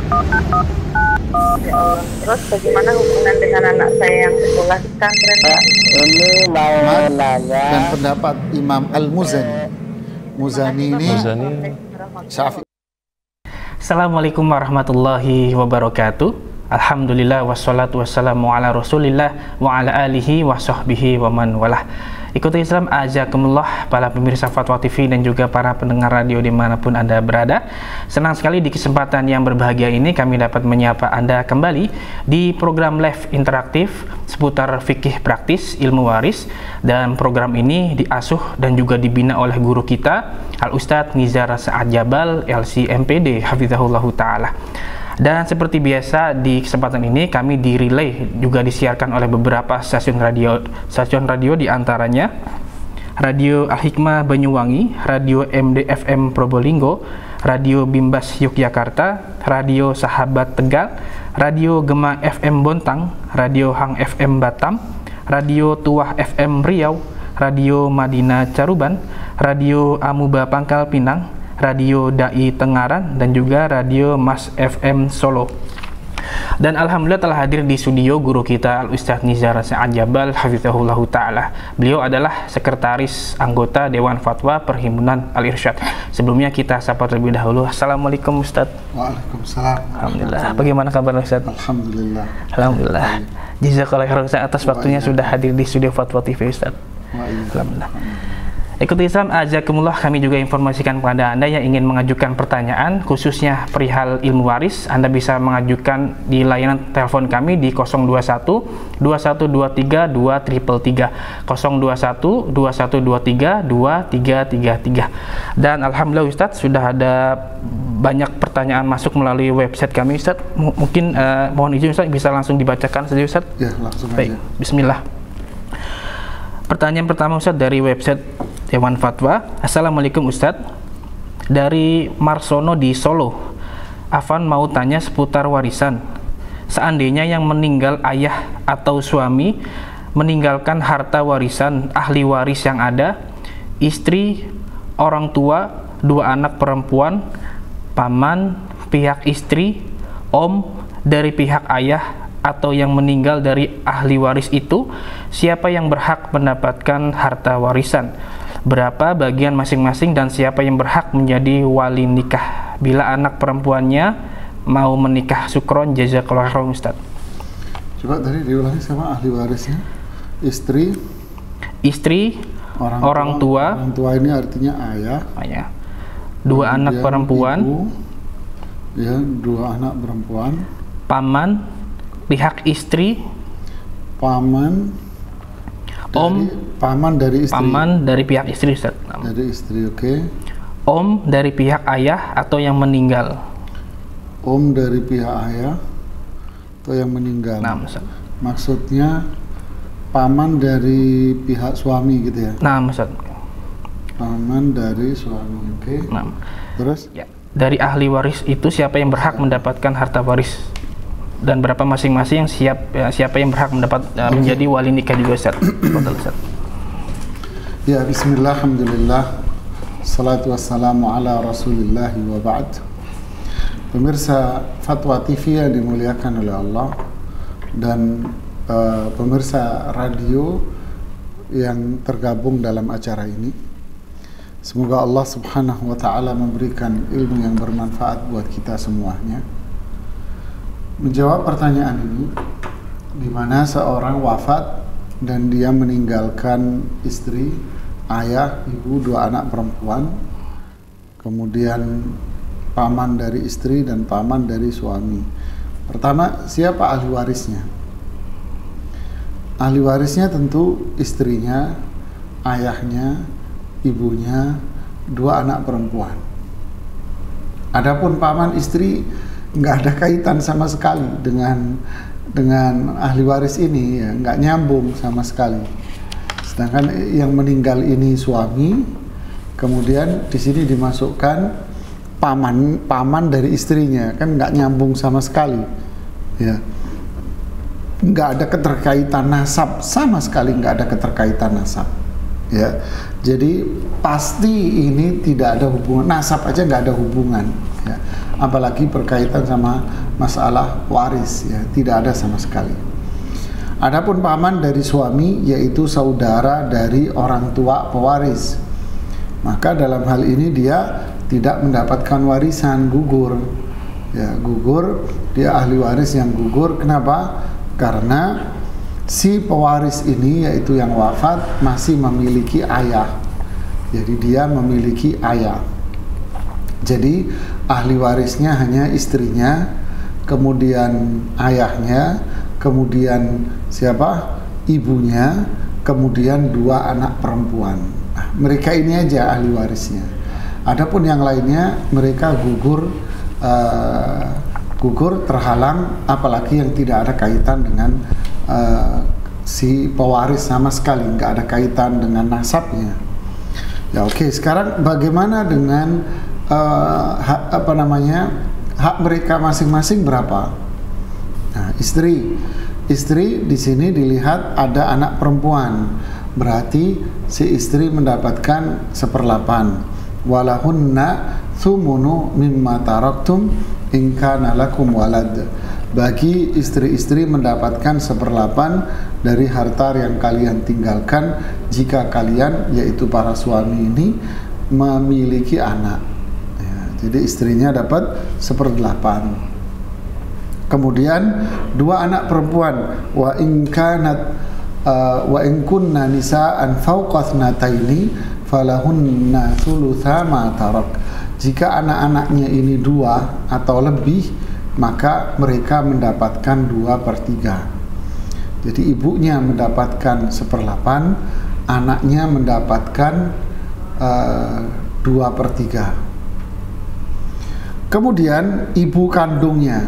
Ya Allah. Terus bagaimana hubungan dengan anak saya yang sekolah di pesantren? Ini mau nanya Dan pendapat Imam Al-Muzani. Muzani ini Syafi'i. Assalamualaikum warahmatullahi wabarakatuh. Alhamdulillah wassalatu wassalamu ala rasulillah wa ala alihi wa sahbihi wa man walah. Ikuti Islam ajakumullah, para pemirsa Fatwa TV dan juga para pendengar radio dimanapun Anda berada. Senang sekali di kesempatan yang berbahagia ini kami dapat menyapa Anda kembali di program live interaktif seputar fikih praktis ilmu waris, dan program ini diasuh dan juga dibina oleh guru kita Al-Ustadz Nizar Sa'ad Jabal LC MPD Hafizahullah Ta'ala. Dan seperti biasa di kesempatan ini kami direlay juga disiarkan oleh beberapa stasiun radio diantaranya Radio Al-Hikmah Banyuwangi, Radio MDFM Probolinggo, Radio Bimbas Yogyakarta, Radio Sahabat Tegal, Radio Gema FM Bontang, Radio Hang FM Batam, Radio Tuah FM Riau, Radio Madinah Caruban, Radio Amuba Pangkal Pinang, Radio Dai Tengaran, dan juga Radio Mas FM Solo. Dan alhamdulillah telah hadir di studio guru kita Al-Ustadz Nizar Sa'ad Jabal Hafizahullah Ta'ala. Beliau adalah sekretaris anggota Dewan Fatwa Perhimpunan Al-Irsyad. Sebelumnya kita sapa terlebih dahulu. Assalamualaikum Ustadz. Waalaikumsalam. Alhamdulillah. Bagaimana kabar Ustadz? Alhamdulillah. Alhamdulillah. Jazakallahu khairan Ustadz atas waktunya sudah hadir di studio Fatwa TV Ustadz. Alhamdulillah. Ikuti Islam ajakumullah, kami juga informasikan kepada Anda yang ingin mengajukan pertanyaan khususnya perihal ilmu waris. Anda bisa mengajukan di layanan telepon kami di 021 2123 2333 021 2123 2333. Dan alhamdulillah Ustadz sudah ada banyak pertanyaan masuk melalui website kami Ustadz. Mungkin mohon izin Ustadz bisa langsung dibacakan saja Ustadz. Ya, langsung Baik, aja. bismillah. Pertanyaan pertama Ustadz dari website Dewan Fatwa. Assalamualaikum Ustadz, dari Marsono di Solo. Afan mau tanya seputar warisan. Seandainya yang meninggal ayah atau suami meninggalkan harta warisan ahli waris yang ada, istri, orang tua, dua anak perempuan, paman pihak istri, om dari pihak ayah atau yang meninggal dari ahli waris itu, siapa yang berhak mendapatkan harta warisan? Berapa bagian masing-masing dan siapa yang berhak menjadi wali nikah bila anak perempuannya mau menikah? Syukron jazakallahu khairan Ustaz. Coba tadi diulangi sama ahli warisnya. Istri, orang tua. Orang tua ini artinya ayah. Dua anak perempuan. Ibu, ya, dua anak perempuan. Paman pihak istri. Paman. Paman dari istri. Paman dari pihak istri Ustaz. Dari istri, oke. Om dari pihak ayah atau yang meninggal. Om dari pihak ayah atau yang meninggal. Nah, Ustaz. Maksudnya paman dari pihak suami gitu ya. Nah, Ustaz. Paman dari suami, oke. Nah. Terus? Ya. Dari ahli waris itu siapa yang berhak mendapatkan harta waris? Dan berapa masing-masing siapa yang berhak mendapat menjadi wali nikah juga Ustaz? Ustaz. Ya, bismillah, alhamdulillah, salatu wassalamu ala rasulillah wa ba'd. Pemirsa Fatwa TV yang dimuliakan oleh Allah, dan pemirsa radio yang tergabung dalam acara ini, semoga Allah subhanahu wa ta'ala memberikan ilmu yang bermanfaat buat kita semuanya. Menjawab pertanyaan ini, di mana seorang wafat dan dia meninggalkan istri, ayah, ibu, dua anak perempuan, kemudian paman dari istri dan paman dari suami. Pertama, siapa ahli warisnya? Ahli warisnya tentu istrinya, ayahnya, ibunya, dua anak perempuan. Adapun paman istri nggak ada kaitan sama sekali dengan ahli waris ini, ya, nggak nyambung sama sekali. Sedangkan yang meninggal ini suami, kemudian di sini dimasukkan paman dari istrinya, kan nggak nyambung sama sekali, ya. Nggak ada keterkaitan nasab, sama sekali nggak ada keterkaitan nasab, Ya, jadi pasti ini tidak ada hubungan, nasab aja nggak ada hubungan, ya. Apalagi berkaitan sama masalah waris, ya, tidak ada sama sekali. Adapun paman dari suami yaitu saudara dari orang tua pewaris, maka dalam hal ini dia tidak mendapatkan warisan, gugur. Ya, gugur, dia ahli waris yang gugur. Kenapa? Karena si pewaris ini yaitu yang wafat masih memiliki ayah. Jadi dia memiliki ayah. Jadi ahli warisnya hanya istrinya, kemudian ayahnya, kemudian siapa? Ibunya, kemudian 2 anak perempuan. Nah, mereka ini aja ahli warisnya. Adapun yang lainnya mereka gugur terhalang, apalagi yang tidak ada kaitan dengan si pewaris sama sekali, nggak ada kaitan dengan nasabnya. Ya oke, sekarang bagaimana dengan hak mereka masing-masing berapa? Nah, istri di sini dilihat ada anak perempuan, berarti si istri mendapatkan 1/8. Walahunna thumunu mimma taraktum in kana lakum walad. Bagi istri-istri mendapatkan 1/8 dari harta yang kalian tinggalkan jika kalian, yaitu para suami ini, memiliki anak. Ya, jadi istrinya dapat 1/8. Kemudian 2 anak perempuan, wa in kunna nisaan fawqa thnataini falahunna thulutha ma tarak. Jika anak-anaknya ini 2 atau lebih, maka mereka mendapatkan 2/3. Jadi ibunya mendapatkan 1/8, anaknya mendapatkan 2/3. Kemudian ibu kandungnya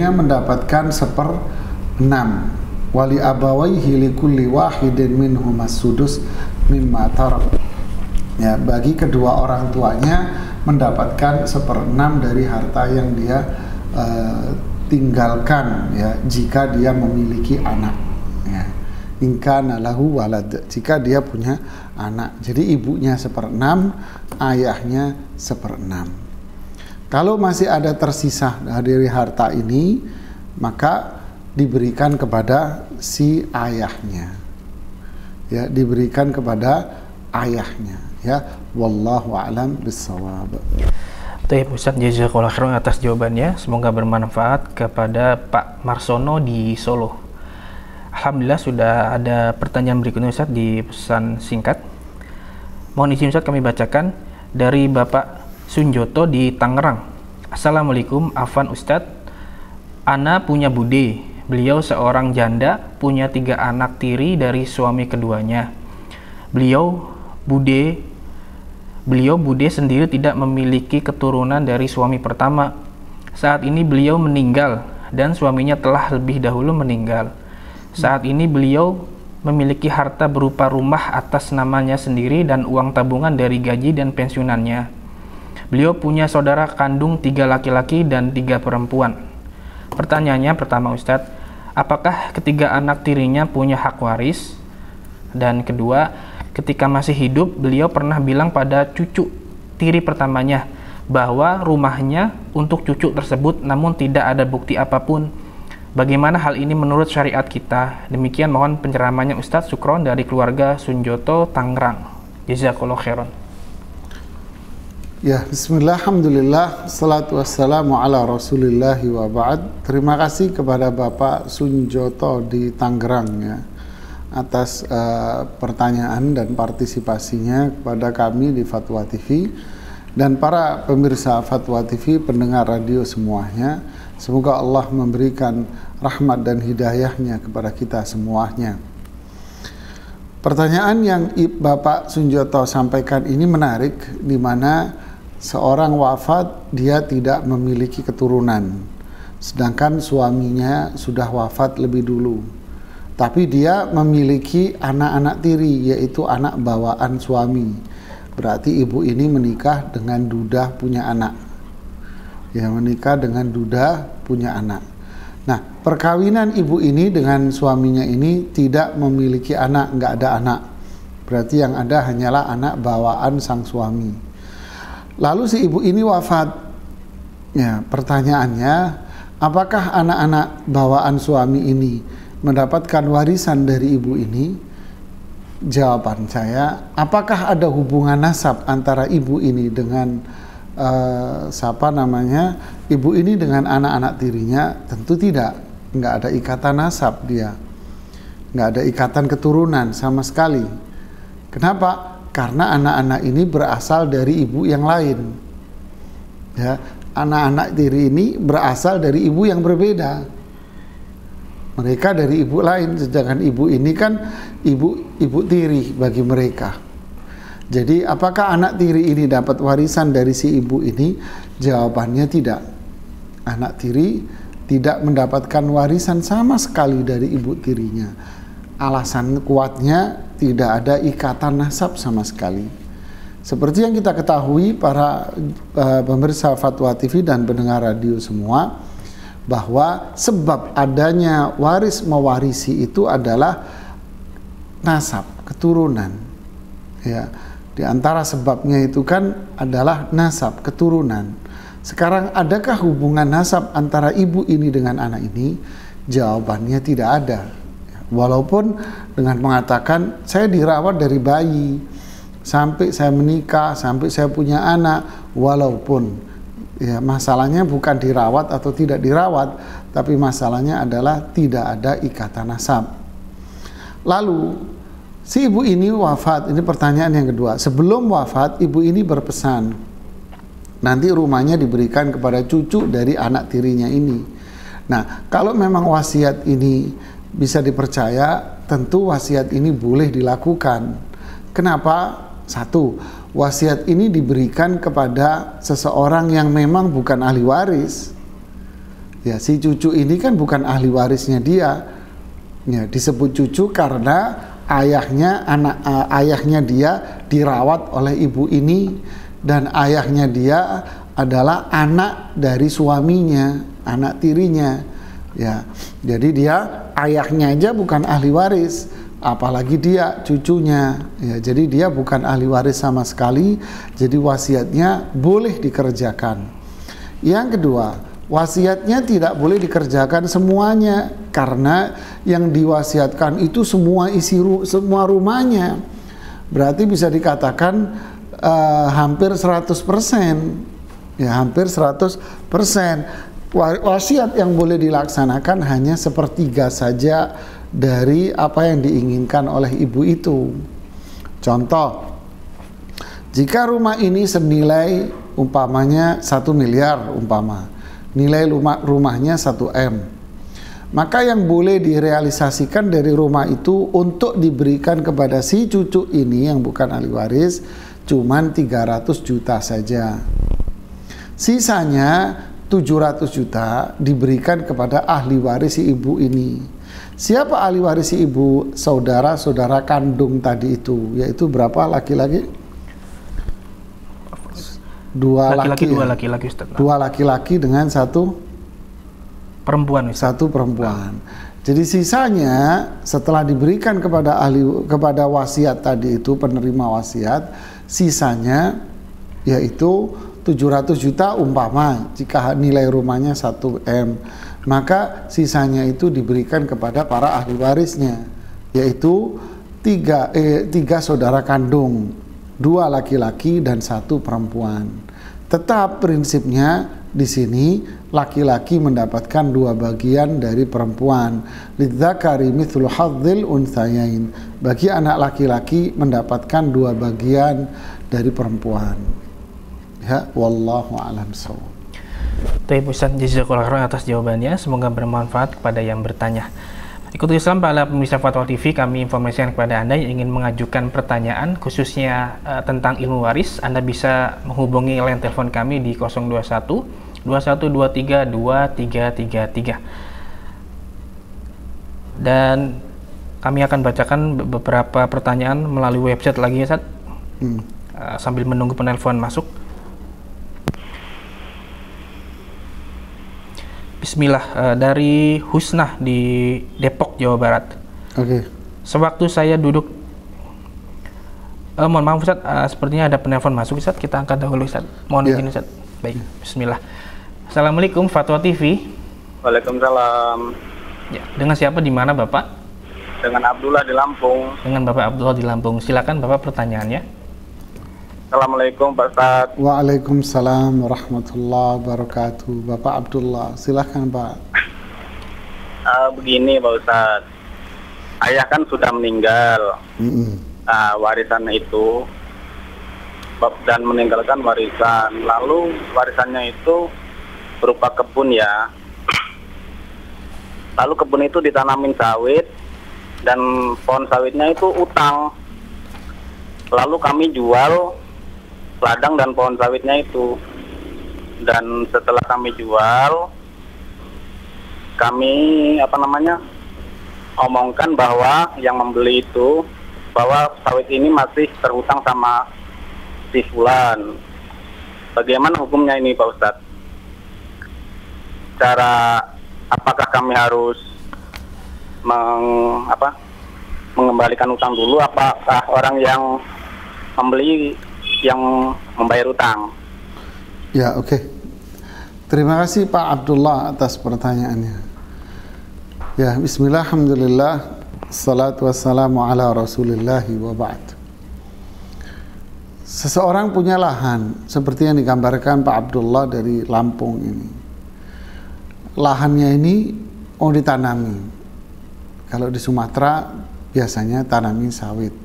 mendapatkan 1/6. Wali abawaihi likulli wahidin minhum as-sudus mimma tarak. Ya, bagi kedua orang tuanya mendapatkan 1/6 dari harta yang dia tinggalkan, ya, jika dia memiliki anak, ya. In kana lahu walad, jika dia punya anak. Jadi ibunya 1/6, ayahnya 1/6. Kalau masih ada tersisa dari harta ini, maka diberikan kepada si ayahnya. Ya, diberikan kepada ayahnya, ya. Wallahu a'lam bissawab. Baik, Ustaz, jazakallahu khairan atas jawabannya. Semoga bermanfaat kepada Pak Marsono di Solo. Alhamdulillah sudah ada pertanyaan berikutnya, Ustaz, di pesan singkat. Mohon izin, Ustaz, kami bacakan dari Bapak Sunjoto di Tangerang. Assalamualaikum, afwan Ustadz. Ana punya bude. Beliau seorang janda, punya 3 anak tiri dari suami keduanya. Beliau bude sendiri tidak memiliki keturunan dari suami pertama. Saat ini beliau meninggal dan suaminya telah lebih dahulu meninggal. Saat ini beliau memiliki harta berupa rumah atas namanya sendiri dan uang tabungan dari gaji dan pensiunannya. Beliau punya saudara kandung 3 laki-laki dan 3 perempuan. Pertanyaannya pertama, Ustadz, apakah ketiga anak tirinya punya hak waris? Dan kedua, ketika masih hidup, beliau pernah bilang pada cucu tiri pertamanya bahwa rumahnya untuk cucu tersebut, namun tidak ada bukti apapun. Bagaimana hal ini menurut syariat kita? Demikian mohon pencerahannya Ustadz. Sukron dari keluarga Sunjoto, Tangerang. Jazakallahu khairan. Ya, bismillah, alhamdulillah, salatu wassalamu ala rasulillahi wa ba'd. Terima kasih kepada Bapak Sunjoto di Tangerang, ya, atas pertanyaan dan partisipasinya kepada kami di Fatwa TV dan para pemirsa Fatwa TV, pendengar radio semuanya. Semoga Allah memberikan rahmat dan hidayahnya kepada kita semuanya. Pertanyaan yang Bapak Sunjoto sampaikan ini menarik, di mana seorang wafat, dia tidak memiliki keturunan, sedangkan suaminya sudah wafat lebih dulu. Tapi dia memiliki anak-anak tiri, yaitu anak bawaan suami. Berarti ibu ini menikah dengan duda punya anak. Ya, menikah dengan duda punya anak. Nah, perkawinan ibu ini dengan suaminya ini tidak memiliki anak, nggak ada anak. Berarti yang ada hanyalah anak bawaan sang suami. Lalu si ibu ini wafat. Ya, pertanyaannya, apakah anak-anak bawaan suami ini mendapatkan warisan dari ibu ini? Jawaban saya, apakah ada hubungan nasab antara ibu ini dengan ibu ini dengan anak-anak tirinya? Tentu tidak, nggak ada ikatan nasab dia, nggak ada ikatan keturunan sama sekali. Kenapa? Karena anak-anak ini berasal dari ibu yang lain. Ya, anak-anak tiri ini berasal dari ibu yang berbeda. Mereka dari ibu lain, sedangkan ibu ini kan ibu tiri bagi mereka. Jadi apakah anak tiri ini dapat warisan dari si ibu ini? Jawabannya tidak. Anak tiri tidak mendapatkan warisan sama sekali dari ibu tirinya. Alasan kuatnya tidak ada ikatan nasab sama sekali. Seperti yang kita ketahui para pemirsa Fatwa TV dan pendengar radio semua, bahwa sebab adanya waris mewarisi itu adalah nasab, keturunan. Ya, di antara sebabnya itu kan adalah nasab, keturunan. Sekarang adakah hubungan nasab antara ibu ini dengan anak ini? Jawabannya tidak ada. Walaupun dengan mengatakan saya dirawat dari bayi sampai saya menikah, sampai saya punya anak, walaupun ya masalahnya bukan dirawat atau tidak dirawat, tapi masalahnya adalah tidak ada ikatan nasab. Lalu si ibu ini wafat, ini pertanyaan yang kedua. Sebelum wafat, ibu ini berpesan nanti rumahnya diberikan kepada cucu dari anak tirinya ini. Nah, kalau memang wasiat ini bisa dipercaya, tentu wasiat ini boleh dilakukan. Kenapa? Satu, wasiat ini diberikan kepada seseorang yang memang bukan ahli waris. Ya, si cucu ini kan bukan ahli warisnya dia. Ya, disebut cucu karena ayahnya dia dirawat oleh ibu ini, dan ayahnya dia adalah anak dari suaminya, anak tirinya. Ya, jadi dia ayahnya aja bukan ahli waris, apalagi dia cucunya. Ya, jadi dia bukan ahli waris sama sekali. Jadi wasiatnya boleh dikerjakan. Yang kedua, wasiatnya tidak boleh dikerjakan semuanya, karena yang diwasiatkan itu semua semua rumahnya. Berarti bisa dikatakan hampir 100%. Ya, hampir 100%. Wasiat yang boleh dilaksanakan hanya sepertiga saja dari apa yang diinginkan oleh ibu itu. Contoh, jika rumah ini senilai umpamanya 1 miliar umpama, nilai rumahnya 1 M, maka yang boleh direalisasikan dari rumah itu untuk diberikan kepada si cucu ini yang bukan ahli waris cuman 300 juta saja. Sisanya 700 juta diberikan kepada ahli waris si ibu ini. Siapa ahli waris si ibu? Saudara-saudara kandung tadi itu, yaitu berapa laki-laki? Dua laki-laki, Ustaz. Dua laki-laki dengan satu perempuan, Ustaz. Satu perempuan. Jadi sisanya setelah diberikan kepada wasiat tadi itu, penerima wasiat, sisanya yaitu 700 juta umpama, jika nilai rumahnya 1 M, maka sisanya itu diberikan kepada para ahli warisnya, yaitu tiga saudara kandung, 2 laki-laki dan 1 perempuan. Tetap prinsipnya di sini laki-laki mendapatkan 2 bagian dari perempuan. Lidzakari mithlu hadzil unthayain. Bagi anak laki-laki mendapatkan 2 bagian dari perempuan. Ya, wallahu a'lam bishawab. Baik, Ustaz, jazakallahu khairan atas jawabannya. Semoga bermanfaat kepada yang bertanya. Ikuti Islam para pemirsa Fatwa TV, kami informasikan kepada Anda yang ingin mengajukan pertanyaan khususnya tentang ilmu waris. Anda bisa menghubungi line telepon kami di 021 2123 2333. Dan kami akan bacakan beberapa pertanyaan melalui website lagi, Ustaz. Sambil menunggu penelpon masuk. Bismillah, dari Husnah di Depok, Jawa Barat. Oke. Sewaktu saya duduk, mohon maaf Ustaz, sepertinya ada penelpon masuk Ustaz, kita angkat dahulu Ustaz. Mohon izin Ustaz. Baik, Bismillah. Assalamualaikum, Fatwa TV. Waalaikumsalam. Ya, dengan siapa di mana Bapak? Dengan Abdullah di Lampung. Dengan Bapak Abdullah di Lampung. Silakan Bapak pertanyaannya. Assalamualaikum Pak Ustadz. Waalaikumsalam warahmatullahi wabarakatuh. Bapak Abdullah, silahkan Pak. Begini Pak Ustadz, ayah kan sudah meninggal. Warisan itu dan meninggalkan warisan. Lalu warisannya itu berupa kebun ya. Lalu kebun itu ditanamin sawit dan pohon sawitnya itu utang. Lalu kami jual ladang dan pohon sawitnya itu. Dan setelah kami jual, kami omongkan bahwa yang membeli itu bahwa sawit ini masih terhutang sama si fulan. Bagaimana hukumnya ini Pak Ustadz? Apakah kami harus mengembalikan utang dulu? Apakah orang yang membeli yang membayar utang? Ya, oke. Terima kasih Pak Abdullah atas pertanyaannya. Ya, bismillah, alhamdulillah, salatu wassalamu ala rasulillahi wa ba'd. Seseorang punya lahan seperti yang digambarkan Pak Abdullah dari Lampung ini. Lahannya ini mau ditanami. Kalau di Sumatera biasanya tanami sawit.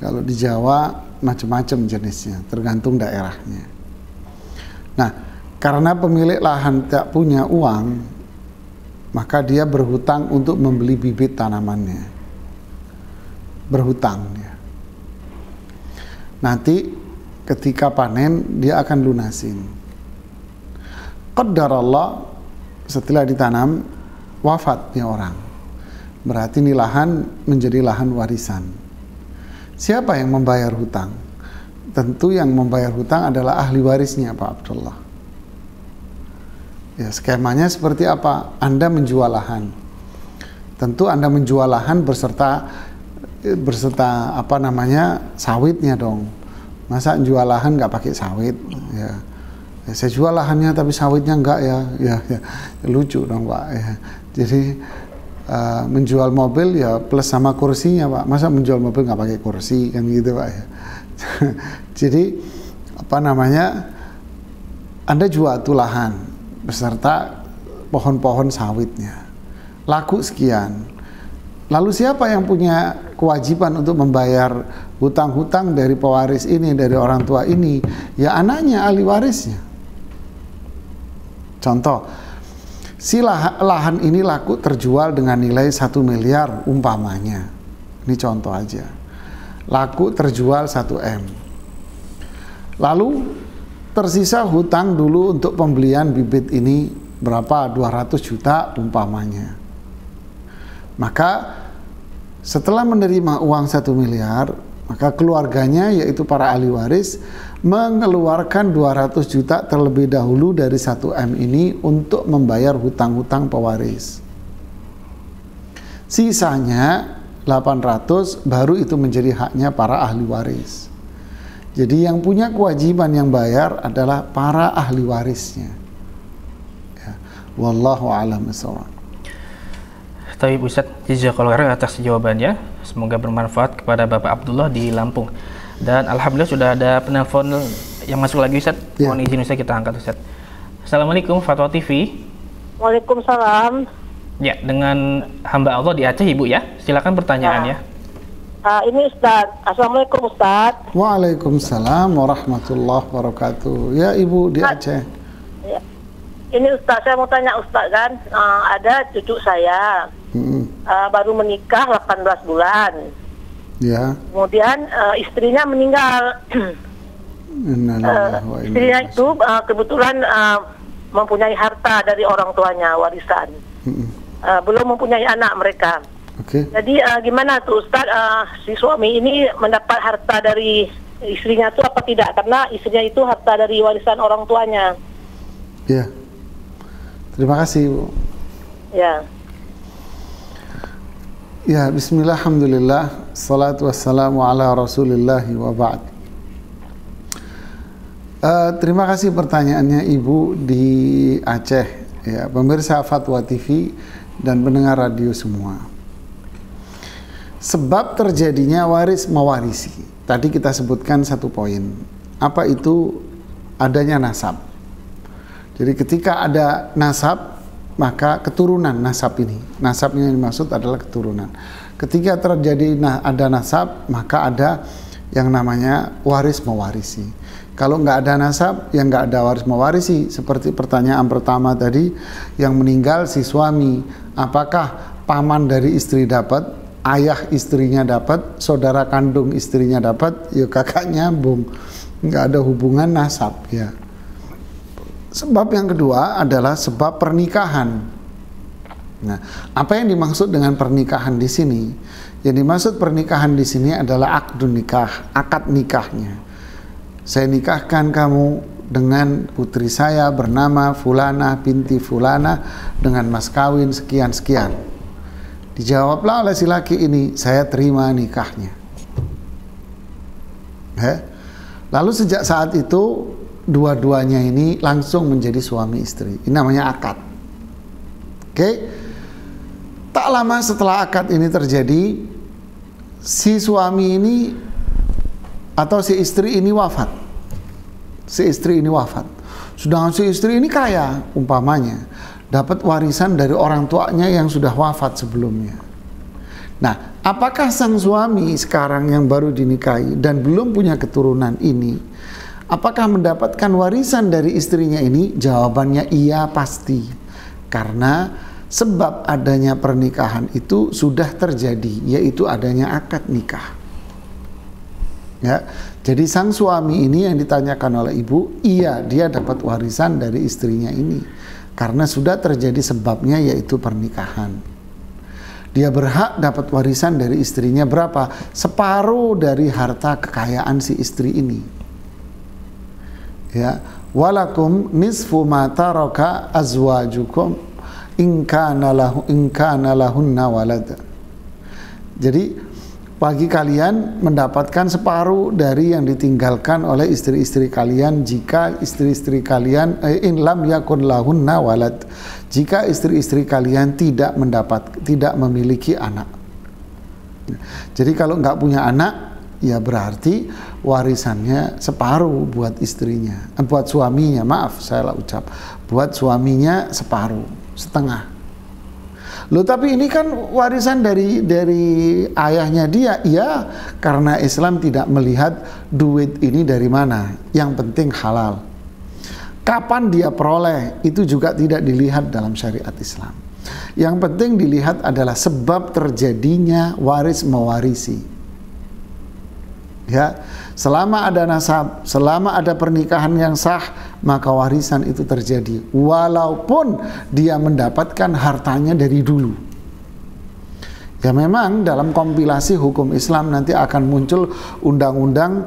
Kalau di Jawa macam-macam jenisnya, tergantung daerahnya. Nah, karena pemilik lahan tak punya uang, maka dia berhutang untuk membeli bibit tanamannya. Berhutang dia. Nanti ketika panen dia akan lunasin. Qadarallah, setelah ditanam wafat nih orang, berarti ini lahan menjadi lahan warisan. Siapa yang membayar hutang? Tentu yang membayar hutang adalah ahli warisnya Pak Abdullah. Ya, skemanya seperti apa? Anda menjual lahan. Tentu Anda menjual lahan beserta sawitnya dong. Masa jual lahan nggak pakai sawit? Ya, saya jual lahannya tapi sawitnya enggak ya. Ya, lucu dong Pak. Ya. Jadi menjual mobil ya plus sama kursinya Pak. Masa menjual mobil nggak pakai kursi kan gitu Pak ya. Jadi Anda jual tuh lahan beserta pohon-pohon sawitnya, laku sekian. Lalu siapa yang punya kewajiban untuk membayar hutang-hutang dari pewaris ini, dari orang tua ini? Ya anaknya, ahli warisnya. Contoh, si lahan ini laku terjual dengan nilai 1 miliar umpamanya. Ini contoh aja. Laku terjual 1 M. Lalu tersisa hutang dulu untuk pembelian bibit ini berapa? 200 juta umpamanya. Maka setelah menerima uang 1 miliar, maka keluarganya yaitu para ahli waris mengeluarkan 200 juta terlebih dahulu dari 1 M ini untuk membayar hutang-hutang pewaris. Sisanya 800 baru itu menjadi haknya para ahli waris. Jadi yang punya kewajiban yang bayar adalah para ahli warisnya. Ya. Wallahu a'lam bishawab. Taib Ustaz, jazakallahu khairan atas jawabannya. Semoga bermanfaat kepada Bapak Abdullah di Lampung. Dan alhamdulillah sudah ada penelpon yang masuk lagi Ustaz. Ya. Mohon izin Ustaz, kita angkat Ustaz. Assalamualaikum Fatwa TV. Waalaikumsalam. Ya, dengan hamba Allah di Aceh Ibu ya. Silakan pertanyaannya. Ini Ustaz. Assalamualaikum Ustaz. Waalaikumsalam warahmatullahi wabarakatuh. Ya Ibu di Aceh. Ya. Ini Ustaz, saya mau tanya Ustaz kan, ada cucu saya baru menikah 18 bulan. Ya. Kemudian istrinya meninggal. Istrinya itu kebetulan mempunyai harta dari orang tuanya, warisan. Belum mempunyai anak mereka. Okay. Jadi gimana tuh Ustaz, si suami ini mendapat harta dari istrinya itu apa tidak? Karena istrinya itu harta dari warisan orang tuanya. Ya. Terima kasih, Bu. Ya. Ya, bismillah, alhamdulillah, salatu wassalamu ala rasulillahi wa ba'd. Terima kasih pertanyaannya Ibu di Aceh, ya, pemirsa Fatwa TV dan pendengar radio semua. Sebab terjadinya waris mewarisi, tadi kita sebutkan satu poin. Apa itu? Adanya nasab. Jadi ketika ada nasab, maka keturunan nasab ini, nasabnya yang dimaksud adalah keturunan. Ketika terjadi ada nasab, maka ada yang namanya waris mewarisi. Kalau nggak ada nasab, yang nggak ada waris mewarisi. Seperti pertanyaan pertama tadi, yang meninggal si suami, apakah paman dari istri dapat, ayah istrinya dapat, saudara kandung istrinya dapat? Ya kakak nyambung, nggak ada hubungan nasab, ya. Sebab yang kedua adalah sebab pernikahan. Nah, apa yang dimaksud dengan pernikahan di sini? Yang dimaksud pernikahan di sini adalah akdun nikah, akad nikahnya. Saya nikahkan kamu dengan putri saya bernama Fulana binti Fulana dengan mas kawin sekian-sekian. Dijawablah oleh si laki ini, saya terima nikahnya. Lalu sejak saat itu dua-duanya ini langsung menjadi suami istri. Ini namanya akad. Oke? Tak lama setelah akad ini terjadi, si suami ini atau si istri ini wafat. Si istri ini wafat. Sedangkan si istri ini kaya, umpamanya dapat warisan dari orang tuanya yang sudah wafat sebelumnya. Nah, apakah sang suami sekarang yang baru dinikahi dan belum punya keturunan ini, apakah mendapatkan warisan dari istrinya ini? Jawabannya iya, pasti. Karena sebab adanya pernikahan itu sudah terjadi, yaitu adanya akad nikah. Ya, jadi sang suami ini yang ditanyakan oleh ibu, iya dia dapat warisan dari istrinya ini karena sudah terjadi sebabnya, yaitu pernikahan. Dia berhak dapat warisan dari istrinya berapa? Separuh dari harta kekayaan si istri ini. Ya, walakum nisfu ma taraka azwajukum in kana lahunna walad. Jadi bagi kalian mendapatkan separuh dari yang ditinggalkan oleh istri-istri kalian jika istri-istri kalian in lam yakun lahunna walad, jika istri-istri kalian tidak memiliki anak. Jadi kalau nggak punya anak, ya berarti warisannya separuh buat istrinya, buat suaminya, maaf saya ucap, buat suaminya separuh, setengah. Loh, tapi ini kan warisan dari ayahnya dia. Iya, karena Islam tidak melihat duit ini dari mana, yang penting halal. Kapan dia peroleh itu juga tidak dilihat dalam syariat Islam. Yang penting dilihat adalah sebab terjadinya waris mewarisi. Ya, selama ada nasab, selama ada pernikahan yang sah, maka warisan itu terjadi walaupun dia mendapatkan hartanya dari dulu. Ya, memang dalam kompilasi hukum Islam nanti akan muncul undang-undang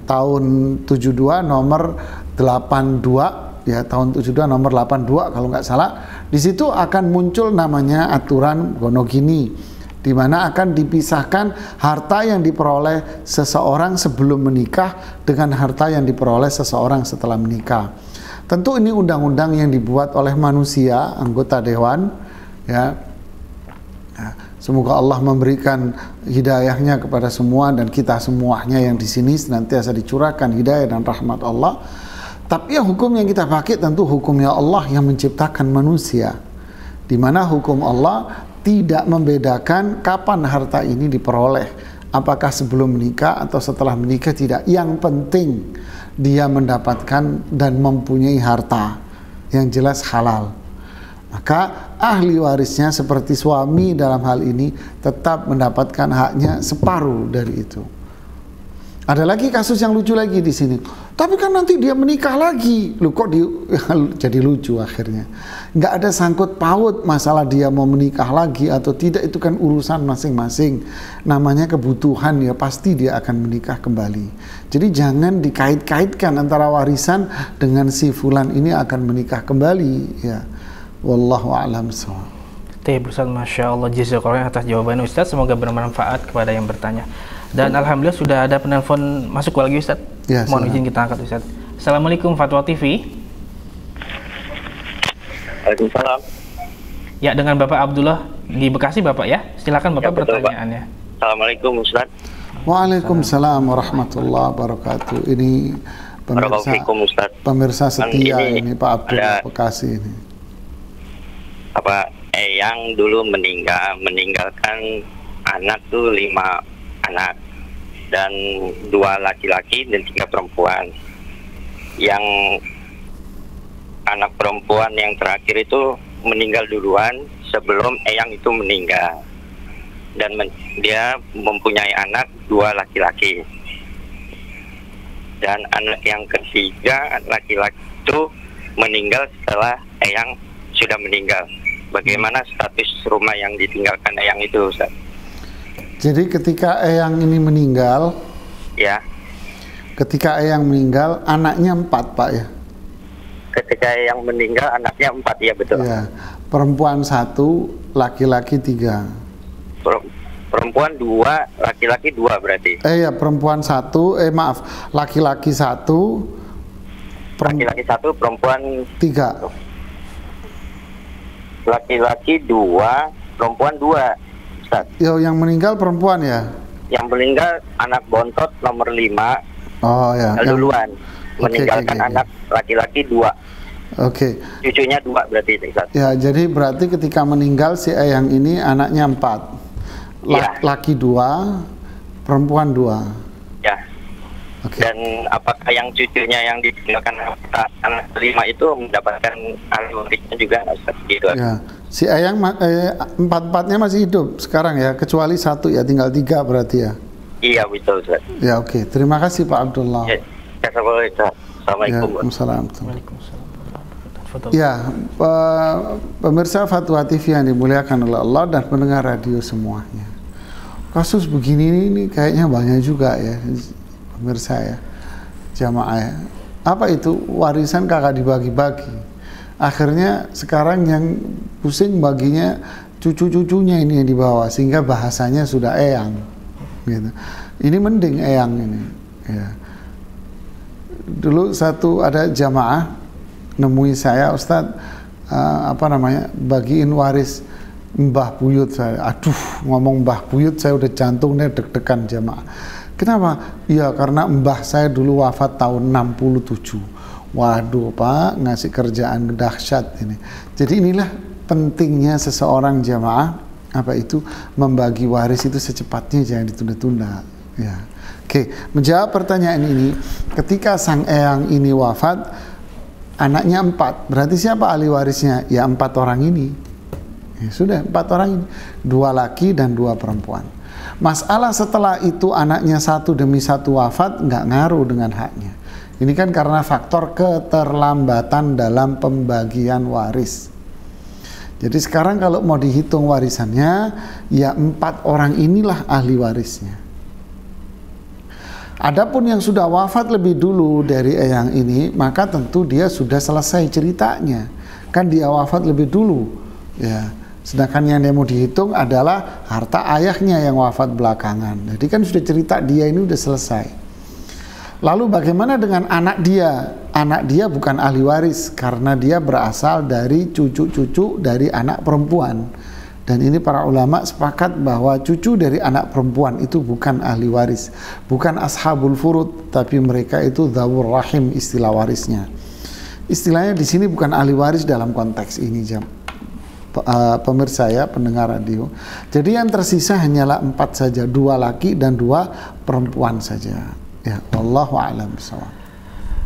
tahun 72 nomor 82, ya, tahun 72 nomor 82 kalau nggak salah. Di situ akan muncul namanya aturan gonogini, di mana akan dipisahkan harta yang diperoleh seseorang sebelum menikah dengan harta yang diperoleh seseorang setelah menikah. Tentu ini undang-undang yang dibuat oleh manusia, anggota dewan, ya. Semoga Allah memberikan hidayahnya kepada semua dan kita semuanya yang di sini senantiasa dicurahkan hidayah dan rahmat Allah. Tapi yang hukum yang kita pakai tentu hukumnya Allah yang menciptakan manusia, di mana hukum Allah tidak membedakan kapan harta ini diperoleh, apakah sebelum menikah atau setelah menikah, tidak. Yang penting dia mendapatkan dan mempunyai harta yang jelas halal. Maka ahli warisnya seperti suami dalam hal ini tetap mendapatkan haknya separuh dari itu. Ada lagi kasus yang lucu lagi di sini. Tapi kan nanti dia menikah lagi. Loh kok jadi lucu akhirnya. Nggak ada sangkut paut masalah dia mau menikah lagi atau tidak, itu kan urusan masing-masing. Namanya kebutuhan ya, pasti dia akan menikah kembali. Jadi jangan dikait-kaitkan antara warisan dengan si fulan ini akan menikah kembali ya. Wallahu a'lam bishawab. Ustaz, Masya Allah, jazakallah atas jawabannya Ustaz, semoga bermanfaat kepada yang bertanya. Dan alhamdulillah sudah ada penelpon masuk lagi Ustaz. Ya, mohon izin kita angkat Ustaz. Assalamualaikum Fatwa TV. Waalaikumsalam. Ya, dengan Bapak Abdullah di Bekasi Bapak ya. Silakan Bapak, Ya, betul, pertanyaannya. Pak. Assalamualaikum Ustaz. Waalaikumsalam warahmatullahi wabarakatuh. Ini pemirsa setia ini Pak Abdullah Bekasi ini. Eyang dulu meninggalkan anak tuh 5 anak dan 2 laki-laki dan 3 perempuan. Yang anak perempuan yang terakhir itu meninggal duluan sebelum Eyang itu meninggal, dan dia mempunyai anak 2 laki-laki, dan anak yang ketiga laki-laki itu meninggal setelah Eyang sudah meninggal. Bagaimana status rumah yang ditinggalkan Eyang itu, Ustaz? Jadi ketika Eyang ini meninggal, ya. Ketika Eyang meninggal, anaknya 4 Pak ya? Ketika Eyang meninggal, anaknya 4, ya betul. Ya, perempuan 1, laki-laki 3. Perempuan 2, laki-laki 2 berarti? Ya, perempuan 1, laki-laki 1, laki-laki 1, perempuan 3. Laki-laki 2, perempuan 2, Ustaz. Yo, yang meninggal perempuan ya? Yang meninggal anak bontot nomor 5. Oh ya. Duluan. Meninggalkan anak laki-laki 2. Oke. Cucunya 2 berarti, Ustaz. Ya, jadi berarti ketika meninggal si Eyang ini anaknya 4. Laki 2, perempuan 2. Ya. Okay. Dan apakah yang cucunya yang ditinggalkan anak 5 itu mendapatkan ahli warisnya juga, Ustaz? Gitu. Ya. Si Eyang 4-4-nya masih hidup sekarang ya, kecuali 1 ya, tinggal 3 berarti ya. Iya betul, Ustaz. Ya, oke. Terima kasih Pak Abdullah. Ya, assalamualaikum. Ya, pemirsa Fatwa TV yang dimuliakan oleh Allah dan pendengar radio semuanya. Kasus begini ini kayaknya banyak juga ya, pemirsa ya, jamaah ya. Apa itu? Warisan kakak dibagi-bagi. Akhirnya sekarang yang pusing baginya cucu-cucunya ini yang dibawa, sehingga bahasanya sudah Eyang gitu. Ini mending Eyang ini ya. Dulu ada jamaah nemui saya, Ustadz, bagiin waris Mbah Buyut saya. Aduh, ngomong Mbah Buyut saya udah jantungnya deg-degan jamaah. Kenapa? Ya karena mbah saya dulu wafat tahun 67. Waduh Pak, ngasih kerjaan dahsyat ini. Jadi inilah pentingnya seseorang jamaah membagi waris itu secepatnya, jangan ditunda-tunda ya. Oke, menjawab pertanyaan ini, ketika sang Eyang ini wafat, anaknya 4, berarti siapa ahli warisnya? Ya 4 orang ini. Ya sudah, 4 orang ini, 2 laki dan 2 perempuan. Masalah setelah itu anaknya 1 demi 1 wafat, nggak ngaruh dengan haknya. Ini kan karena faktor keterlambatan dalam pembagian waris. Jadi sekarang kalau mau dihitung warisannya, ya 4 orang inilah ahli warisnya. Adapun yang sudah wafat lebih dulu dari Eyang ini, maka tentu dia sudah selesai ceritanya. Kan dia wafat lebih dulu. Ya. Sedangkan yang dia mau dihitung adalah harta ayahnya yang wafat belakangan. Jadi kan sudah cerita dia ini sudah selesai. Lalu bagaimana dengan anak dia? Anak dia bukan ahli waris karena dia berasal dari cucu-cucu dari anak perempuan. Dan ini para ulama sepakat bahwa cucu dari anak perempuan itu bukan ahli waris, bukan ashabul furud, tapi mereka itu dzawur rahim istilah warisnya. Istilahnya di sini bukan ahli waris dalam konteks ini, pemirsa ya, pendengar radio. Jadi yang tersisa hanyalah 4 saja, 2 laki dan 2 perempuan saja. Ya, wallahu a'lam bishawab.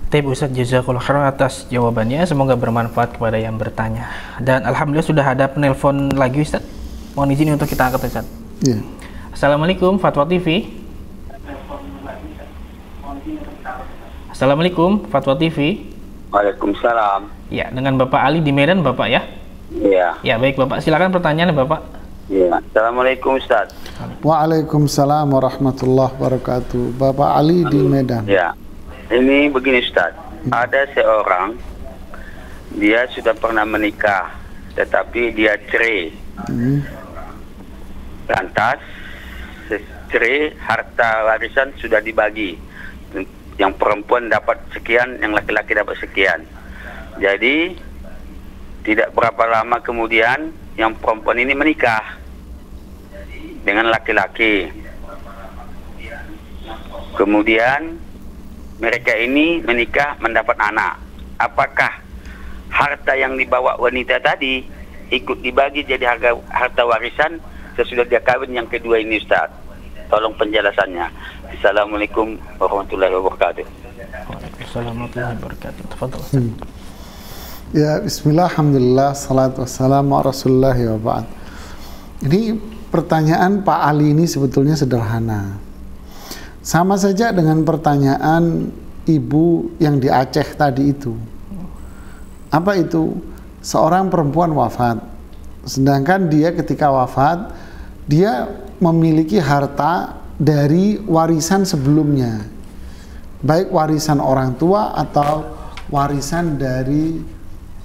Baik Ustaz, jazakallahu khairan atas jawabannya, semoga bermanfaat kepada yang bertanya. Dan alhamdulillah sudah ada penelpon lagi Ustaz. Mohon izin untuk kita angkat Ustaz. Iya. Assalamualaikum Fatwa TV. Assalamualaikum, Fatwa TV. Waalaikumsalam. Ya, dengan Bapak Ali di Medan, Bapak ya? Iya. Ya, baik Bapak. Silakan pertanyaannya, Bapak. Iya. Assalamualaikum Ustaz. Waalaikumsalam warahmatullahi wabarakatuh. Bapak Ali di Medan. Ya. Ini begini Ustaz. Ada seorang, dia sudah pernah menikah, tetapi dia cerai. Lantas, cerai, harta warisan sudah dibagi. Yang perempuan dapat sekian, yang laki-laki dapat sekian. Jadi tidak berapa lama kemudian yang perempuan ini menikah dengan laki-laki. Kemudian mereka ini menikah mendapat anak. Apakah harta yang dibawa wanita tadi ikut dibagi jadi harta warisan sesudah dia kawin yang kedua ini Ustaz? Tolong penjelasannya. Assalamualaikum warahmatullahi wabarakatuh. Waalaikumsalam warahmatullahi wabarakatuh. Tafadhol. Ya, bismillah, alhamdulillah, salatu wassalamu ala rasulillah wa ba'd. Ini pertanyaan Pak Ali ini sebetulnya sederhana. Sama saja dengan pertanyaan ibu yang di Aceh tadi itu. Apa itu? Seorang perempuan wafat. Sedangkan dia ketika wafat, dia memiliki harta dari warisan sebelumnya, baik warisan orang tua atau warisan dari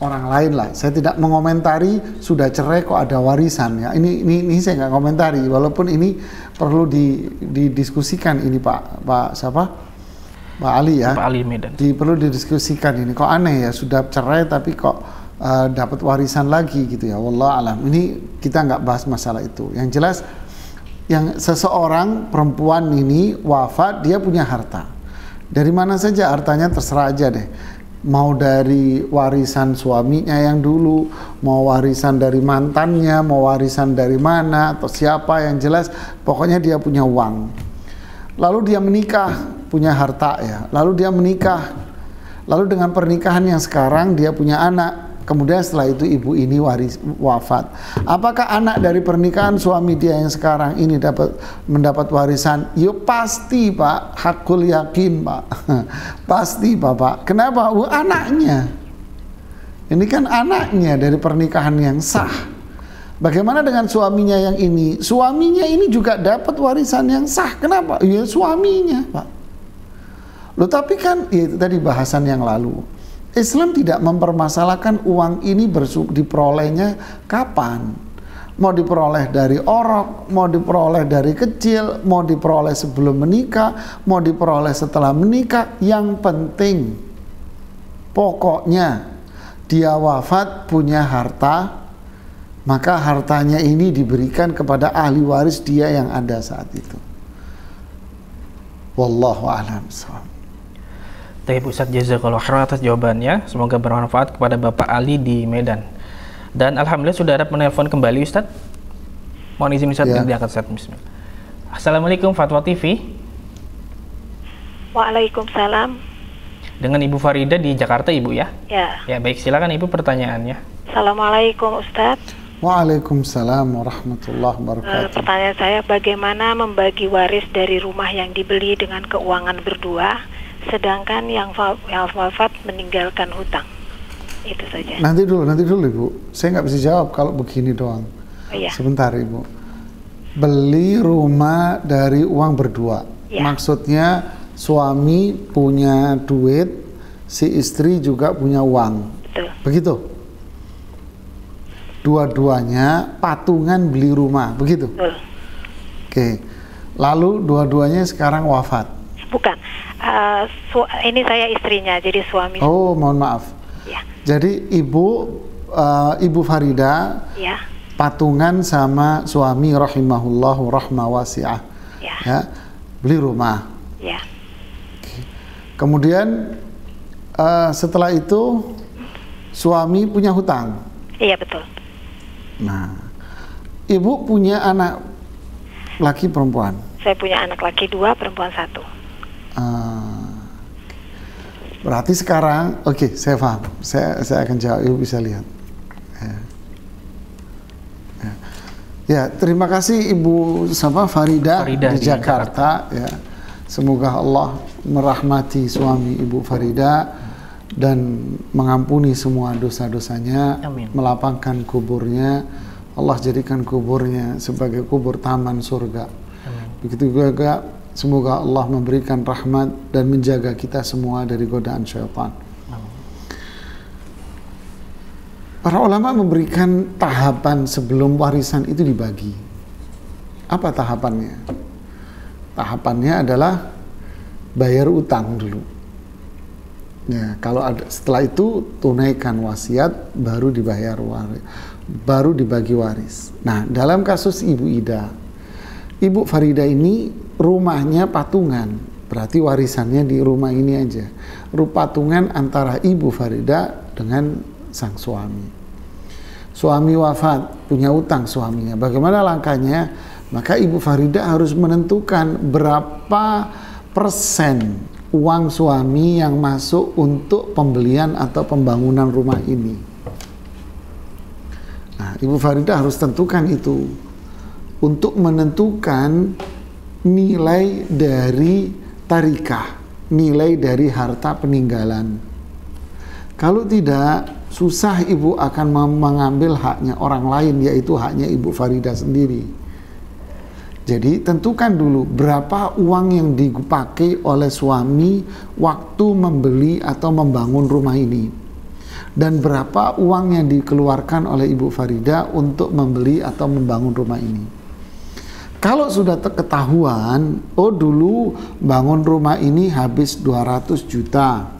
orang lain lah. Saya tidak mengomentari sudah cerai kok ada warisan ya. Ini saya nggak komentari, walaupun ini perlu didiskusikan ini Pak Ali ya. Pak Ali Medan. Perlu didiskusikan ini. Kok aneh ya, sudah cerai tapi kok dapat warisan lagi gitu ya. Wallah alam. Ini kita nggak bahas masalah itu. Yang jelas, yang seseorang perempuan ini wafat, dia punya harta. Dari mana saja hartanya terserah aja deh. Mau dari warisan suaminya yang dulu, mau warisan dari mantannya, mau warisan dari mana atau siapa, yang jelas pokoknya dia punya uang. Lalu dia menikah, punya harta ya. Lalu dia menikah. Lalu dengan pernikahan yang sekarang dia punya anak. Kemudian setelah itu ibu ini wafat. Apakah anak dari pernikahan suami dia yang sekarang ini mendapat warisan? Ya pasti Pak, hakul yakin Pak. Pasti Bapak. Kenapa? Anaknya. Ini kan anaknya dari pernikahan yang sah. Bagaimana dengan suaminya yang ini? Suaminya ini juga dapat warisan yang sah. Kenapa? Ya suaminya Pak. Loh tapi kan ya itu tadi bahasan yang lalu. Islam tidak mempermasalahkan uang ini diperolehnya kapan. Mau diperoleh dari orok, mau diperoleh dari kecil, mau diperoleh sebelum menikah, mau diperoleh setelah menikah. Yang penting, pokoknya dia wafat punya harta, maka hartanya ini diberikan kepada ahli waris dia yang ada saat itu. Wallahu a'lam bishawab. Baik Ustadz, jazakallahu khairan atas jawabannya. Semoga bermanfaat kepada Bapak Ali di Medan. Dan alhamdulillah sudah ada penelpon kembali Ustadz. Mohon izin Ustadz diangkat Ustadz. Bismillah. Assalamualaikum, Fatwa TV. Waalaikumsalam. Dengan Ibu Farida di Jakarta Ibu ya? Ya. Ya baik, silakan Ibu pertanyaannya. Assalamualaikum Ustadz. Waalaikumsalam warahmatullahi wabarakatuh. Pertanyaan saya, bagaimana membagi waris dari rumah yang dibeli dengan keuangan berdua, sedangkan yang wafat meninggalkan hutang? Itu saja. Nanti dulu Ibu. Saya nggak bisa jawab kalau begini doang. Oh, iya. Sebentar Ibu. Beli rumah dari uang berdua. Ya. Maksudnya suami punya duit, si istri juga punya uang. Betul. Begitu. Dua-duanya patungan beli rumah. Begitu. Betul. Oke. Lalu dua-duanya sekarang wafat. Bukan. Ini saya istrinya, jadi suami. Oh, mohon maaf. Ya. Jadi Ibu Farida Ya. patungan sama suami rahimahullahu rahmah wasi'ah. Ya. Beli rumah. Ya. Kemudian setelah itu suami punya hutang. Iya betul. Nah, Ibu punya anak laki perempuan? Saya punya anak laki 2, perempuan 1. Berarti sekarang, oke, saya paham. Saya akan jawab, Ibu bisa lihat. Ya, terima kasih Ibu Farida di Jakarta. Ya, Semoga Allah merahmati suami Ibu Farida dan mengampuni semua dosa-dosanya, melapangkan kuburnya. Allah jadikan kuburnya sebagai kubur taman surga. Begitu juga semoga Allah memberikan rahmat dan menjaga kita semua dari godaan syaitan. Para ulama memberikan tahapan sebelum warisan itu dibagi. Apa tahapannya? Tahapannya adalah bayar utang dulu. Ya, kalau ada, setelah itu tunaikan wasiat, baru dibayar waris, baru dibagi waris. Nah, dalam kasus Ibu Ida, Ibu Farida ini rumahnya patungan, berarti warisannya di rumah ini aja. Patungan antara Ibu Farida dengan sang suami. Suami wafat, punya utang suaminya. Bagaimana langkahnya? Maka Ibu Farida harus menentukan berapa persen uang suami yang masuk untuk pembelian atau pembangunan rumah ini. Nah, Ibu Farida harus tentukan itu untuk menentukan nilai dari tarikah, nilai dari harta peninggalan. Kalau tidak, susah ibu akan mengambil haknya orang lain, yaitu haknya Ibu Farida sendiri. Jadi tentukan dulu berapa uang yang dipakai oleh suami waktu membeli atau membangun rumah ini, dan berapa uang yang dikeluarkan oleh Ibu Farida untuk membeli atau membangun rumah ini. Kalau sudah ketahuan, oh dulu bangun rumah ini habis 200 juta,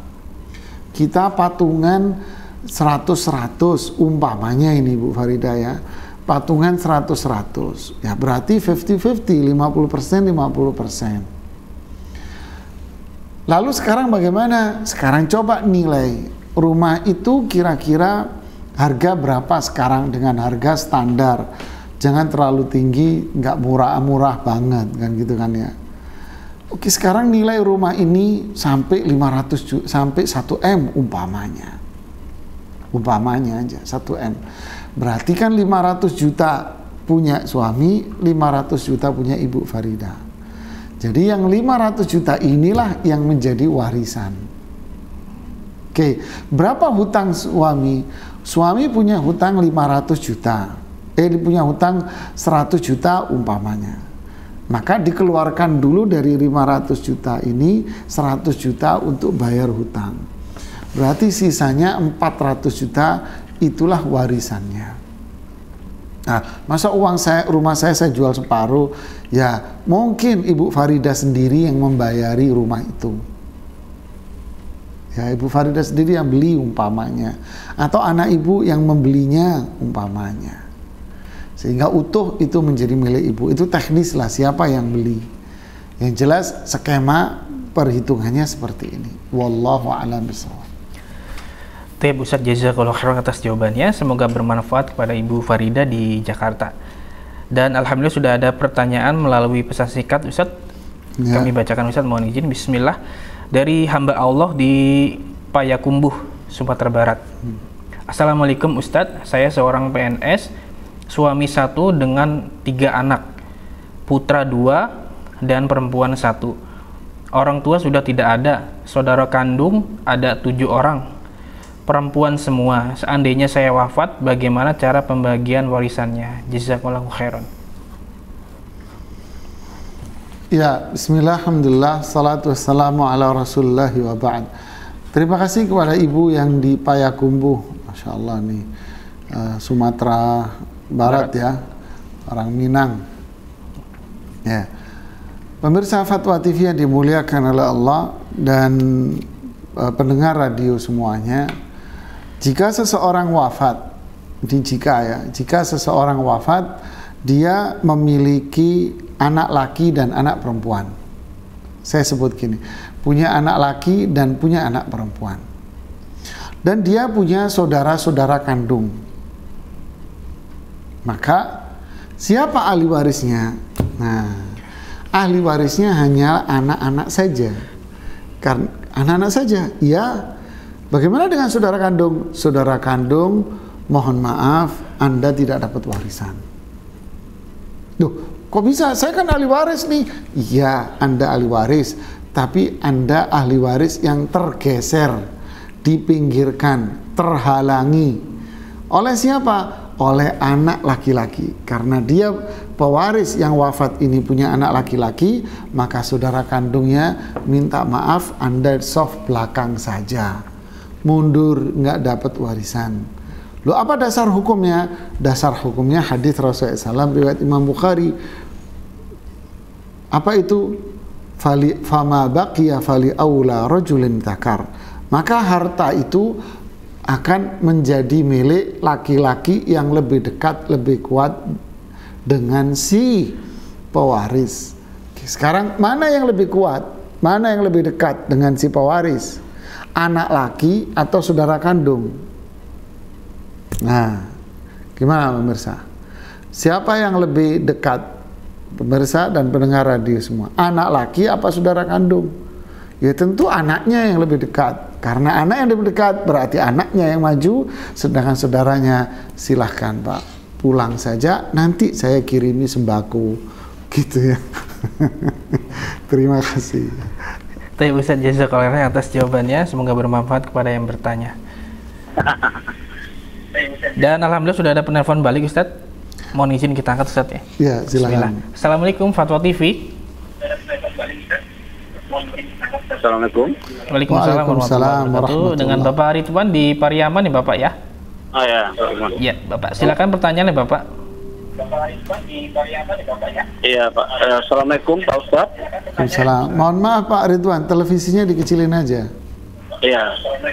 kita patungan 100-100 umpamanya ini Ibu Farida ya, patungan 100-100, ya berarti 50-50, 50%, 50%. Lalu sekarang bagaimana? Sekarang coba nilai rumah itu kira-kira harga berapa sekarang dengan harga standar. Jangan terlalu tinggi, nggak murah-murah banget kan gitu kan ya. Oke, sekarang nilai rumah ini sampai 500 juta, sampai 1 M umpamanya. Umpamanya aja 1 M. Berarti kan 500 juta punya suami, 500 juta punya Ibu Farida. Jadi yang 500 juta inilah yang menjadi warisan. Oke, berapa hutang suami? Suami punya hutang 500 juta. Dia punya hutang 100 juta umpamanya. Maka dikeluarkan dulu dari 500 juta ini 100 juta untuk bayar hutang. Berarti sisanya 400 juta, itulah warisannya. Nah, masa rumah saya jual separuh, ya mungkin Ibu Farida sendiri yang membayari rumah itu. Ya, Ibu Farida sendiri yang beli umpamanya, atau anak ibu yang membelinya umpamanya, sehingga utuh itu menjadi milik ibu. Itu teknis lah siapa yang beli. Yang jelas skema perhitungannya seperti ini. Wallahu a'lam bishawab. Ustadz, jazakallahu khairan atas jawabannya. Semoga bermanfaat kepada Ibu Farida di Jakarta. Dan alhamdulillah sudah ada pertanyaan melalui pesan singkat Ustadz. Ya. Kami bacakan Ustadz, mohon izin. Bismillah. Dari hamba Allah di Payakumbuh, Sumatera Barat. Assalamualaikum Ustadz, saya seorang PNS, suami 1 dengan 3 anak, putra 2 dan perempuan 1. Orang tua sudah tidak ada, saudara kandung ada 7 orang. Perempuan semua. Seandainya saya wafat, bagaimana cara pembagian warisannya? Jazakallahu khairan. Ya, bismillah, alhamdulillah, salatu wassalamu ala rasulullah wa ba'd. Terima kasih kepada ibu yang di Payakumbuh, Masya Allah nih, Sumatera Barat ya, orang Minang. Ya, pemirsa Fatwa TV yang dimuliakan oleh Allah dan pendengar radio semuanya. Jika seseorang wafat, jika seseorang wafat, dia memiliki anak laki dan anak perempuan. Saya sebut gini, punya anak laki dan punya anak perempuan. Dan dia punya saudara-saudara kandung. Maka siapa ahli warisnya? Nah, ahli warisnya hanya anak-anak saja. Karena anak-anak saja, ya. Bagaimana dengan saudara kandung? Saudara kandung, mohon maaf, Anda tidak dapat warisan. Duh, kok bisa? Saya kan ahli waris nih. Iya, Anda ahli waris, tapi Anda ahli waris yang tergeser, dipinggirkan, terhalangi. Oleh siapa? Oleh anak laki-laki. Karena dia pewaris yang wafat ini punya anak laki-laki, maka saudara kandungnya minta maaf, Anda soft belakang saja, mundur, nggak dapat warisan. Loh, apa dasar hukumnya? Dasar hukumnya hadis Rasulullah SAW riwayat Imam Bukhari. Apa itu? Fama baqiya fali aula rajulin takar. Maka harta itu akan menjadi milik laki-laki yang lebih dekat, lebih kuat dengan si pewaris. Sekarang mana yang lebih kuat? Mana yang lebih dekat dengan si pewaris? Anak laki atau saudara kandung? Nah, gimana pemirsa? Siapa yang lebih dekat, pemirsa dan pendengar radio semua? Anak laki apa saudara kandung? Ya tentu anaknya yang lebih dekat. Karena anak yang lebih dekat berarti anaknya yang maju, sedangkan saudaranya silahkan Pak, pulang saja, nanti saya kirimi sembako, gitu ya. Terima kasih. Terima kasih jazakallahu atas jawabannya, semoga bermanfaat kepada yang bertanya. Dan alhamdulillah sudah ada penelpon balik Ustadz. Mohon izin kita angkat Ustadz ya. Ya, silakan. Assalamualaikum Fatwa TV. Assalamualaikum. Waalaikumsalam warahmatullahi wabarakatuh. Dengan Bapak Ridwan di Pariaman ya Bapak ya. Oh ya. Ya Bapak, silakan pertanyaannya Bapak. Iya Pak. Assalamualaikum Pak Ustadz. Waalaikumsalam. Mohon maaf Pak Ridwan, televisinya dikecilin aja. Iya.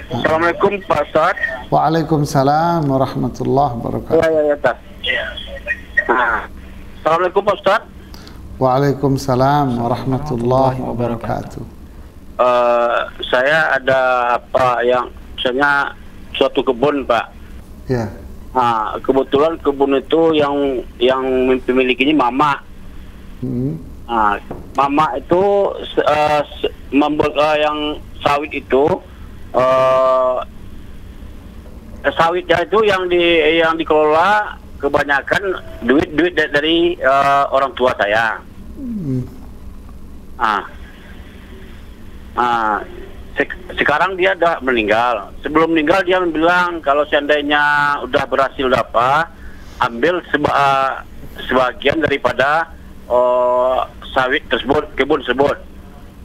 Assalamualaikum Pak Ustadz. Waalaikumsalam warahmatullahi wabarakatuh. Iya. Assalamualaikum Pak Ustadz. Waalaikumsalam warahmatullahi wabarakatuh. Saya ada apa yang misalnya suatu kebun Pak. Ya. Nah, kebetulan kebun itu yang memilikinya mama. Nah, mama itu yang sawit itu sawitnya itu yang dikelola kebanyakan duit dari orang tua saya. Sekarang dia udah meninggal. Sebelum meninggal dia bilang kalau seandainya udah berhasil ambil sebagian daripada sawit tersebut, kebun tersebut.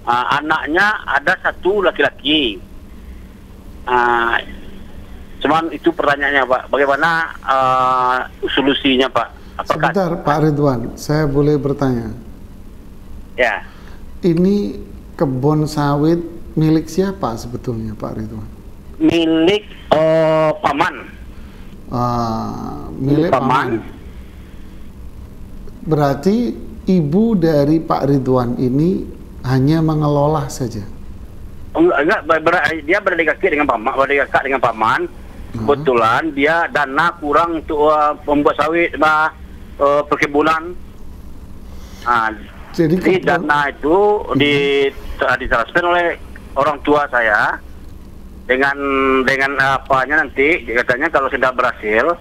Anaknya ada satu laki-laki. Cuman itu pertanyaannya Pak, bagaimana solusinya Pak? Apakah... Sebentar Pak Ridwan, saya boleh bertanya? Ya. Ini kebun sawit milik siapa sebetulnya Pak Ridwan? Milik paman. Milik paman. Berarti ibu dari Pak Ridwan ini hanya mengelola saja? Enggak, dia berdekatan dengan paman. Kebetulan dia dana kurang untuk membuat sawit perkebunan. Jadi dana itu ditransfer oleh orang tua saya dengan apanya nanti katanya kalau sudah berhasil,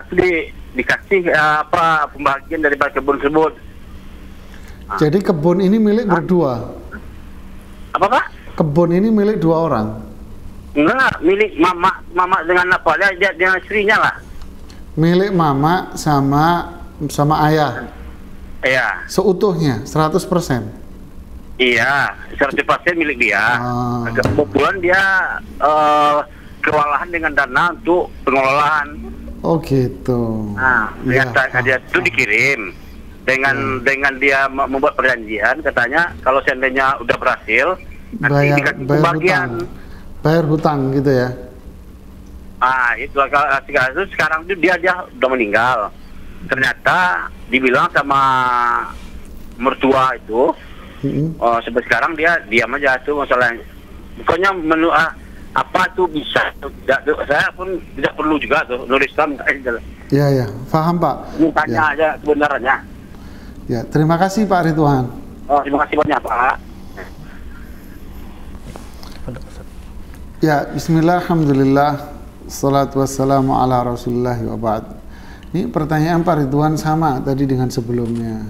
itu dikasih pembagian dari kebun tersebut. Jadi kebun ini milik berdua? Apa Pak? Kebun ini milik dua orang? Enggak, milik mama dengan apa? Dia dengan istrinya lah. Milik mama sama ayah? Iya. Seutuhnya, 100%? Iya, 100% milik dia. Kebetulan dia kewalahan dengan dana untuk pengelolaan. Oh gitu. Dia itu dikirim dengan dia membuat perjanjian, katanya kalau seandainya udah berhasil nanti dikasih pembagian. Bayar hutang gitu ya? Itu sekarang itu dia udah meninggal. Ternyata dibilang sama mertua itu, sampai sekarang dia diam aja tuh masalahnya. Pokoknya apa tuh bisa? Saya pun tidak perlu juga tuh nulis Islam. Ya, paham Pak. Tanya aja kebenarannya. Ya, terima kasih Pak Ridwan. Terima kasih banyak Pak. Ya, bismillah, alhamdulillah, salatu wassalamu ala rasulillah wa ba'd. Ini pertanyaan Pak Ridwan sama tadi dengan sebelumnya.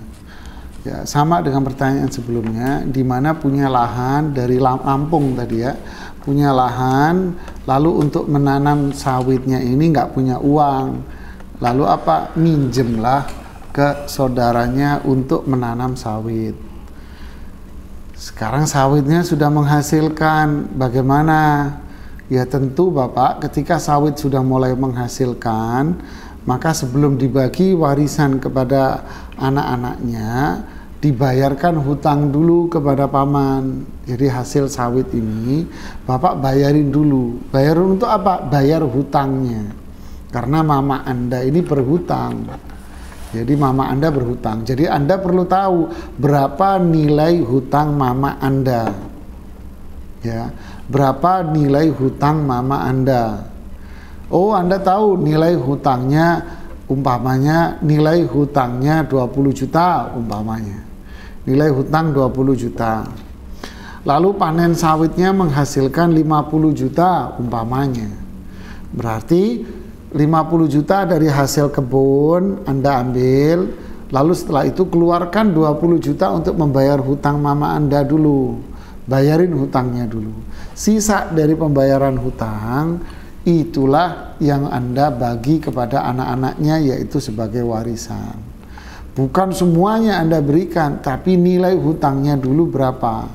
Ya, sama dengan pertanyaan sebelumnya, di mana punya lahan dari Lampung tadi ya, punya lahan, lalu untuk menanam sawitnya ini nggak punya uang, lalu apa? Minjemlah ke saudaranya untuk menanam sawit. Sekarang sawitnya sudah menghasilkan, bagaimana? Ya tentu Bapak, ketika sawit sudah mulai menghasilkan, maka sebelum dibagi warisan kepada anak-anaknya, dibayarkan hutang dulu kepada paman. Jadi hasil sawit ini Bapak bayarin dulu. Bayar untuk apa? Bayar hutangnya. Karena mama Anda ini berhutang. Jadi mama Anda berhutang. Jadi Anda perlu tahu berapa nilai hutang mama Anda. Ya, berapa nilai hutang mama Anda? Oh, Anda tahu nilai hutangnya, umpamanya nilai hutangnya 20 juta umpamanya. Nilai hutang 20 juta. Lalu panen sawitnya menghasilkan 50 juta umpamanya. Berarti 50 juta dari hasil kebun Anda ambil, lalu setelah itu keluarkan 20 juta untuk membayar hutang mama Anda dulu. Bayarin hutangnya dulu. Sisa dari pembayaran hutang itulah yang Anda bagi kepada anak-anaknya, yaitu sebagai warisan. Bukan semuanya Anda berikan, tapi nilai hutangnya dulu berapa.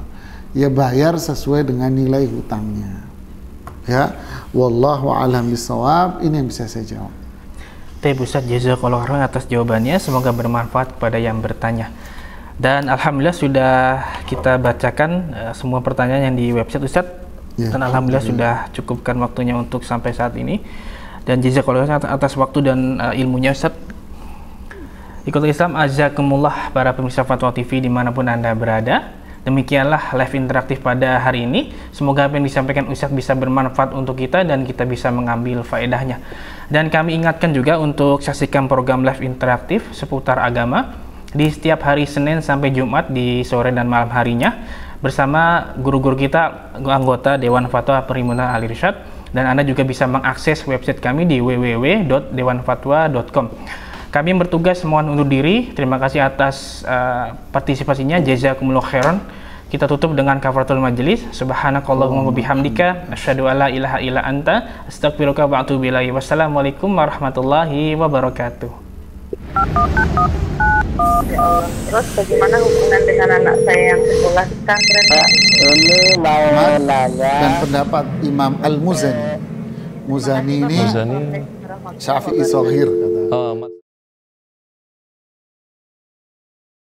Ya bayar sesuai dengan nilai hutangnya. Ya, wallahu a'lam bishawab. Ini yang bisa saya jawab. Ustaz, jazakallahu khairan atas jawabannya, semoga bermanfaat kepada yang bertanya. Dan alhamdulillah sudah kita bacakan semua pertanyaan yang di website Ustaz. Ya, dan alhamdulillah sudah cukupkan waktunya untuk sampai saat ini. Dan jazakallahu khairan atas waktu dan ilmunya Ustaz. Ikuti Islam azakumullah para pemirsa Fatwa TV dimanapun Anda berada. Demikianlah live interaktif pada hari ini. Semoga apa yang disampaikan Ustadz bisa bermanfaat untuk kita dan kita bisa mengambil faedahnya. Dan kami ingatkan juga untuk saksikan program live interaktif seputar agama di setiap hari Senin sampai Jumat di sore dan malam harinya bersama guru-guru kita, anggota Dewan Fatwa Perhimpunan Al Irsyad. Dan Anda juga bisa mengakses website kami di www.dewanfatwa.com. Kami bertugas mohon undur diri. Terima kasih atas partisipasinya. Jazakumullah khairan. Kita tutup dengan kafaratul majelis. Subhanakallahumma wa bihamdika asyhadu alla ilaha illa anta astaghfiruka wa atubu ilaik. Wassalamualaikum warahmatullahi wabarakatuh. Ya Allah. Terus bagaimana hubungan dengan anak saya yang sekolah di pesantren? Ini mau nanya Dan pendapat Imam Al-Muzani. Muzani ini Syafi'i Shaghir kata.